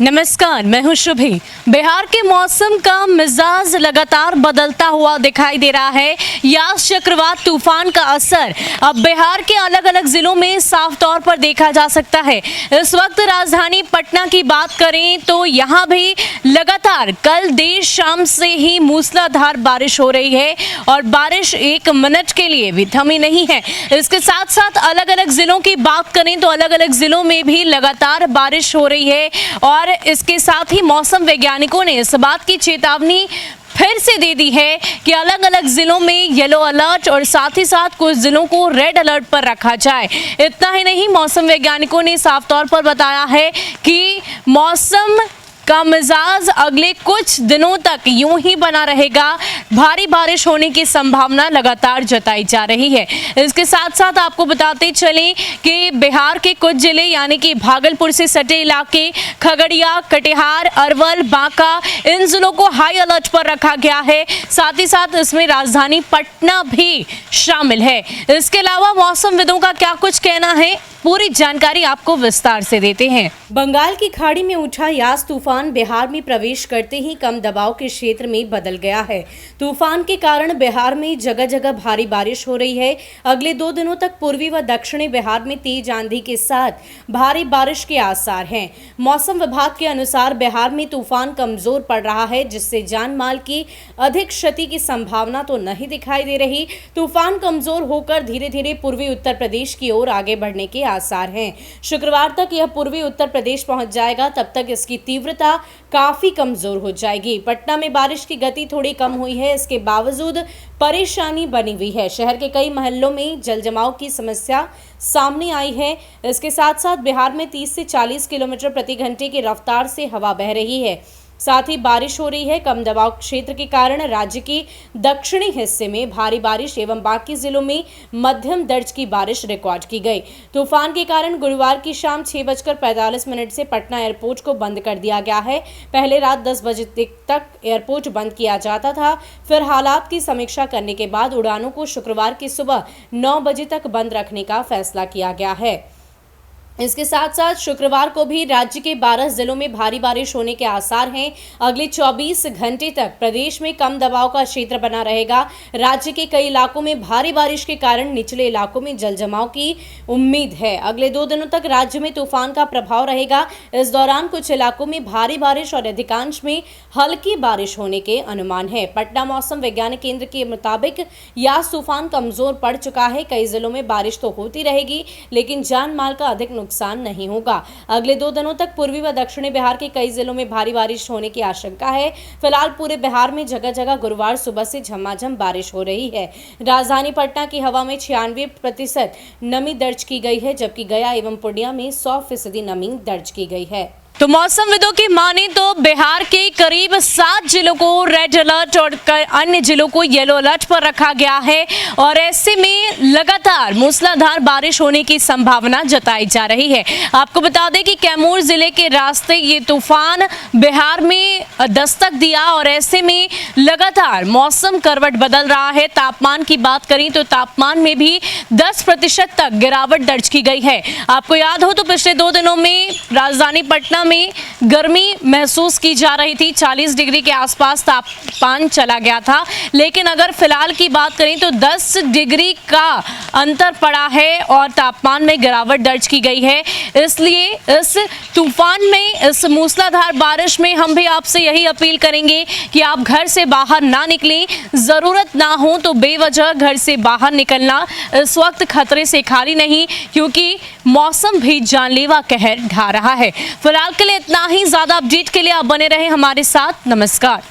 नमस्कार, मैं हूं शुभी। बिहार के मौसम का मिजाज लगातार बदलता हुआ दिखाई दे रहा है। यास चक्रवात तूफान का असर अब बिहार के अलग अलग जिलों में साफ तौर पर देखा जा सकता है। इस वक्त राजधानी पटना की बात करें तो यहां भी लगातार कल देर शाम से ही मूसलाधार बारिश हो रही है और बारिश एक मिनट के लिए भी थमी नहीं है। इसके साथ साथ अलग अलग जिलों की बात करें तो अलग अलग जिलों में भी लगातार बारिश हो रही है और इसके साथ ही मौसम वैज्ञानिकों ने इस बात की चेतावनी फिर से दे दी है कि अलग अलग जिलों में येलो अलर्ट और साथ ही साथ कुछ जिलों को रेड अलर्ट पर रखा जाए। इतना ही नहीं, मौसम वैज्ञानिकों ने साफ तौर पर बताया है कि मौसम का मिजाज अगले कुछ दिनों तक यूं ही बना रहेगा। भारी बारिश होने की संभावना लगातार जताई जा रही है। इसके साथ साथ आपको बताते चलें कि बिहार के कुछ जिले यानी कि भागलपुर से सटे इलाके, खगड़िया, कटिहार, अरवल, बांका, इन जिलों को हाई अलर्ट पर रखा गया है। साथ ही साथ इसमें राजधानी पटना भी शामिल है। इसके अलावा मौसमविदों का क्या कुछ कहना है, पूरी जानकारी आपको विस्तार से देते हैं। बंगाल की खाड़ी में उठा यास तूफान बिहार में प्रवेश करते ही कम दबाव के क्षेत्र में बदल गया है। तूफान के कारण बिहार में जगह जगह भारी बारिश हो रही है। अगले 2 दिनों तक पूर्वी व दक्षिणी बिहार में तेज आंधी के साथ भारी बारिश के आसार हैं। मौसम विभाग के अनुसार बिहार में तूफान कमजोर पड़ रहा है, जिससे जान माल की अधिक क्षति की संभावना तो नहीं दिखाई दे रही। तूफान कमजोर होकर धीरे धीरे पूर्वी उत्तर प्रदेश की ओर आगे बढ़ने के आसार हैं। शुक्रवार तक यह पूर्वी उत्तर प्रदेश पहुंच जाएगा, तब तक इसकी तीव्रता काफी कमजोर हो जाएगी। पटना में बारिश की गति थोड़ी कम हुई है, इसके बावजूद परेशानी बनी हुई है। शहर के कई मोहल्लों में जल जमाव की समस्या सामने आई है। इसके साथ साथ बिहार में 30 से 40 किलोमीटर प्रति घंटे की रफ्तार से हवा बह रही है। साथ ही बारिश हो रही है। कम दबाव क्षेत्र के कारण राज्य के दक्षिणी हिस्से में भारी बारिश एवं बाकी जिलों में मध्यम दर्ज की बारिश रिकॉर्ड की गई। तूफान के कारण गुरुवार की शाम 6:45 से पटना एयरपोर्ट को बंद कर दिया गया है। पहले रात 10 बजे तक एयरपोर्ट बंद किया जाता था, फिर हालात की समीक्षा करने के बाद उड़ानों को शुक्रवार की सुबह 9 बजे तक बंद रखने का फैसला किया गया है। इसके साथ साथ शुक्रवार को भी राज्य के 12 जिलों में भारी बारिश होने के आसार हैं। अगले 24 घंटे तक प्रदेश में कम दबाव का क्षेत्र बना रहेगा। राज्य के कई इलाकों में भारी बारिश के कारण निचले इलाकों में जल जमाव की उम्मीद है। अगले 2 दिनों तक राज्य में तूफान का प्रभाव रहेगा। इस दौरान कुछ इलाकों में भारी बारिश और अधिकांश में हल्की बारिश होने के अनुमान है। पटना मौसम विज्ञान केंद्र के मुताबिक यास तूफान कमजोर पड़ चुका है। कई जिलों में बारिश तो होती रहेगी, लेकिन जान माल का अधिक नुकसान नहीं होगा। अगले 2 दिनों तक पूर्वी व दक्षिणी बिहार के कई जिलों में भारी बारिश होने की आशंका है। फिलहाल पूरे बिहार में जगह जगह गुरुवार सुबह से झमाझम बारिश हो रही है। राजधानी पटना की हवा में 96% नमी दर्ज की गई है, जबकि गया एवं पूर्णिया में 100% नमी दर्ज की गई है। तो मौसमविदों की माने तो बिहार के करीब 7 जिलों को रेड अलर्ट और अन्य जिलों को येलो अलर्ट पर रखा गया है और ऐसे में लगातार मूसलाधार बारिश होने की संभावना जताई जा रही है। आपको बता दें कि कैमूर जिले के रास्ते ये तूफान बिहार में दस्तक दिया और ऐसे में लगातार मौसम करवट बदल रहा है। तापमान की बात करें तो तापमान में भी 10% तक गिरावट दर्ज की गई है। आपको याद हो तो पिछले 2 दिनों में राजधानी पटना में गर्मी महसूस की जा रही थी। 40 डिग्री के आसपास तापमान चला गया था, लेकिन अगर फिलहाल की बात करें तो 10 डिग्री का अंतर पड़ा है और तापमान में गिरावट दर्ज की गई है। इसलिए इस तूफान में, इस मूसलाधार बारिश में हम भी आपसे यही अपील करेंगे कि आप घर से बाहर ना निकलें। जरूरत ना हो तो बेवजह घर से बाहर निकलना इस वक्त खतरे से खाली नहीं, क्योंकि मौसम भी जानलेवा कहर ढा रहा है। फिलहाल के लिए इतना ही। ज्यादा अपडेट के लिए आप बने रहे हमारे साथ। नमस्कार।